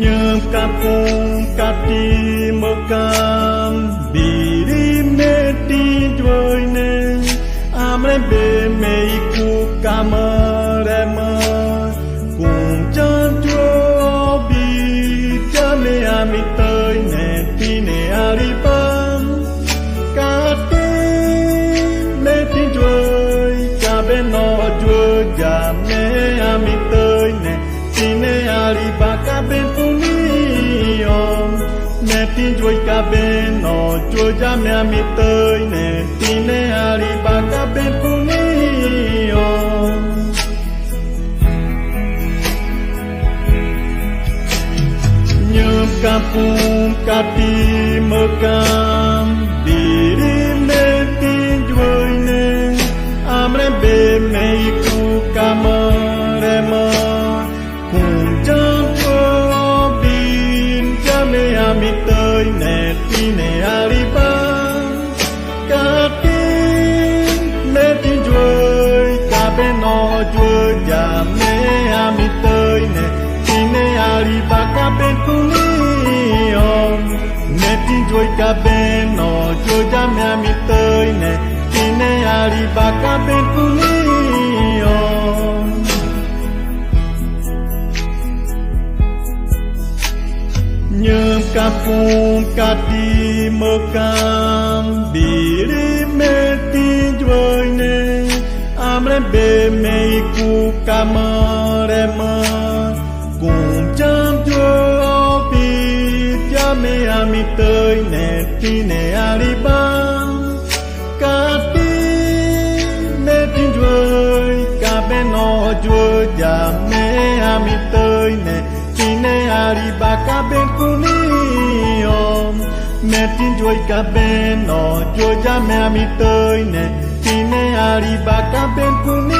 nhớ cà phung cà ti mơ cam bì đi mê ti đuôi nè amre bê mê cu cà mơ rê mơ cùng chân chúa bì cha mê ami tới nè ti nè ari bam cà ti mê ti đuôi cà bên nó chúa cha mê ami tới nè ti nè ari ba cà bên tin chuối cà bên nó chuối cha mẹ mi tới nè tin nè ari ba cà bên cũng đi nhớ cà phun cà ti mơ cam đi đi mẹ tin chuối nè amre bê mẹ cu cà mơ rê mơ cùng chân chúa bin cha mẹ mi tới nè ti nè ari ba cà tin mẹ tin chuối cà bên nó chuối cha mẹ ami tới nè ti nè ari ba cà bên cũng đi mẹ tin chuối cà bên nó chuối cha mẹ ami tới nè ti nè ari ba cà bên cũng đi nhớ cà phun cà ti mơ cam bì đi mê ti chuối nè amre bê mê cu cà mơ rê mơ cùng chăm chúa bì cha mê ami tới nè ti nè ari bam cà ti mê ti chuối cà bên nó chuối cha mê ami tới nè ti nè ari ba cà bên cũng đi mẹ tin chuối cà bên nó chuối cha mẹ mi tới nè ti nè ari ba cà bên cũng đi